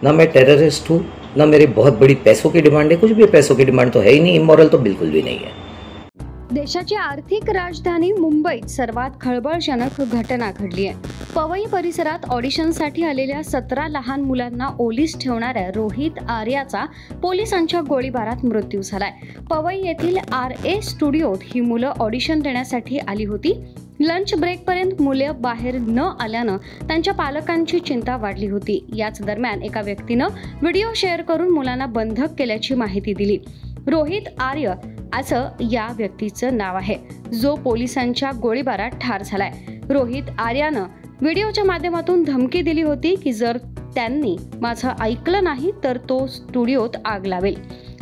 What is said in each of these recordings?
ना मैं टेररिस्ट हूँ, ना मेरी बहुत बड़ी पैसों की डिमांड है, कुछ भी पैसों की डिमांड तो है ही नहीं, इमोरल तो बिल्कुल भी नहीं है। देशाची आर्थिक राजधानी मुंबईत सर्वात खळबळजनक घटना घडली आहे। पवई परिसरात ऑडिशनसाठी आलेल्या 17 लहान मुलांना ओलीस ठेवणाऱ्या रोहित आर्याचा पोलिसांच्या गोळीबारात मृत्यू झालाय। पवई येथील RA स्टुडिओत ही मुलं ऑडिशन देण्यासाठी आली होती। लंच ब्रेकपर्यंत मुले बाहेर न आल्यानं त्यांच्या पालकांची चिंता वाढली होती। याच दरम्यान एका व्यक्तीनं व्हिडिओ शेअर करून मुलांना बंधक केल्याची माहिती दिली। रोहित आर्य असं या व्यक्तीचं नाव आहे, जो पोलिसांच्या गोळीबारात ठार झालाय। रोहित आर्यानं व्हिडिओच्या माध्यमातून धमकी दिली होती की जर त्यांनी माझं ऐकलं नाही तर तो स्टुडिओत आग लावेल।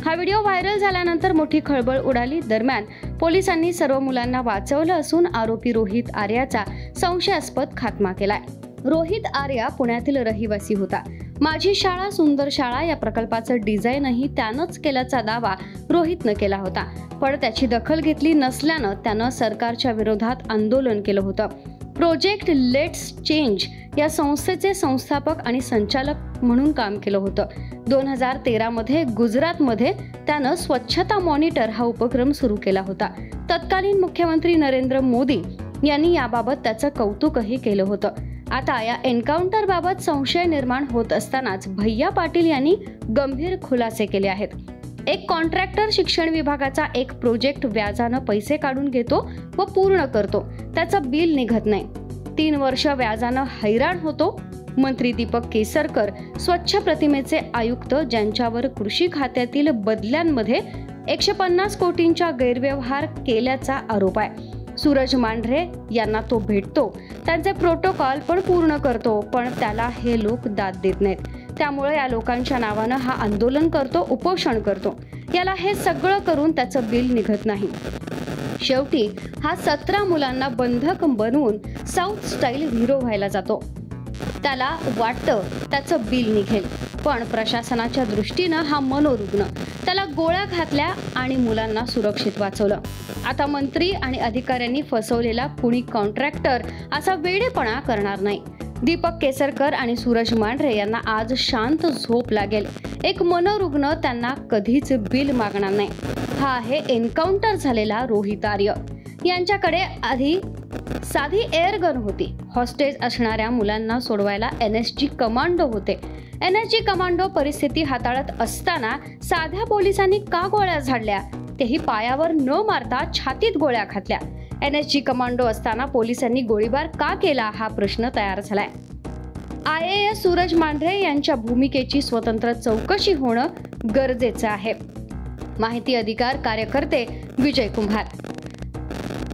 हा व्हिडिओ व्हायरल झाल्यानंतर मोठी खळबळ उडाली। दरम्यान पोलिसांनी सर्व मुलांना वाचवलं असून आरोपी रोहित आर्याचा संशयास्पद खात्मा केलाय। रोहित आर्या पुण्यातील रहिवासी होता। माझी शाळा सुंदर शाळा या प्रकल्पाचं डिझाईनही त्यानंच केल्याचा दावा रोहितनं केला होता, पण त्याची दखल घेतली नसल्यानं त्यानं सरकारच्या विरोधात आंदोलन केलं होतं। प्रोजेक्ट लेट्स चेंज या संस्थेचे संस्थापक आणि संचालक म्हणून काम केलं होतं। 2013 मध्ये गुजरातमध्ये त्यानं स्वच्छता मॉनिटर हा उपक्रम सुरू केला होता। तत्कालीन मुख्यमंत्री नरेंद्र मोदी यांनी याबाबत त्याचं कौतुकही केलं होतं। आता या एन्काउंटर बाबत संशय निर्माण होत असतानाच भैया पाटील यांनी गंभीर खुलासे केले आहेत। एक कॉन्ट्रॅक्टर शिक्षण विभागाचा एक प्रोजेक्ट व्याजानं पैसे काढून घेतो व पूर्ण करतो, त्याचं बिल निघत नाही। 3 वर्ष व्याजानं हैराण होतो। मंत्री दीपक केसरकर स्वच्छ प्रतिमेचे आयुक्त, ज्यांच्यावर कृषी खात्यातील बदल्यांमध्ये 150 कोटींचा गैरव्यवहार केल्याचा आरोप आहे। सूरज मांढरे यांना तो भेटतो, त्यांचे प्रोटोकॉल पण पूर्ण करतो, पण त्याला हे लोक दाद देत नाहीत। त्यामुळे या लोकांच्या नावानं हा आंदोलन करतो, उपोषण करतो। याला हे सगळं करून त्याचं बिल निघत नाही। शेवटी हा 17 मुलांना बंधक बनवून साऊथ स्टाईल हिरो व्हायला जातो। त्याला वाटतं त्याचं बिल निघेल, पण प्रशासनाच्या दृष्टीनं हा मनोरुग्ण। त्याला गोळ्या घातल्या आणि मुलांना सुरक्षित वाचवलं। आता मंत्री आणि अधिकाऱ्यांनी फसवलेला कुणी कॉन्ट्रॅक्टर असा वेडेपणा करणार नाही। दीपक केसरकर आणि सूरज मांढरे यांना आज शांत झोप लागेल। एक मनोरुग्ण त्यांना कधीच बिल मागणार नाही। हा आहे एन्काउंटर झालेला रोहित आर्य। यांच्याकडे आधी साधी एअरगन होती। हॉस्टेज असणाऱ्या मुलांना सोडवायला NSG कमांडो होते। NSG कमांडो परिस्थिती हाताळत असताना साध्या पोलिसांनी का गोळ्या झाडल्या, तेही पायावर न मारता छातीत गोळ्या घातल्या। NSG कमांडो असताना पोलिसांनी गोळीबार का केला हा प्रश्न तयार झालाय। IAS सूरज मांढरे यांच्या भूमिकेची स्वतंत्र चौकशी होणं गरजेचं आहे। माहिती अधिकार कार्यकर्ते विजय कुंभार।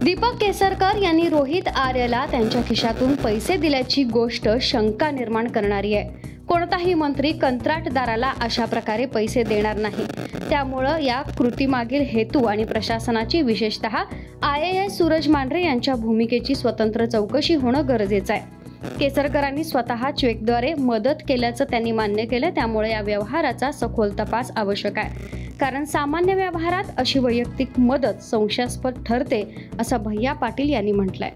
दीपक केसरकर यांनी रोहित आर्यला त्यांच्या खिशातून पैसे दिल्याची गोष्ट शंका निर्माण करणारी आहे। कोणताही मंत्री कंत्राटदाराला अशा प्रकारे पैसे देणार नाही। त्यामुळे या कृतीमागील हेतू आणि प्रशासनाची, विशेषतः IAS सूरज मांढरे यांच्या भूमिकेची स्वतंत्र चौकशी होणं गरजेचं आहे। केसरकरांनी स्वतः चेकद्वारे मदत केल्याचं त्यांनी मान्य केलं, त्यामुळे या व्यवहाराचा सखोल तपास आवश्यक आहे। कारण सामान्य व्यवहारात अशी वैयक्तिक मदत संशयास्पद ठरते, असं भैया पाटील यांनी म्हटलंय।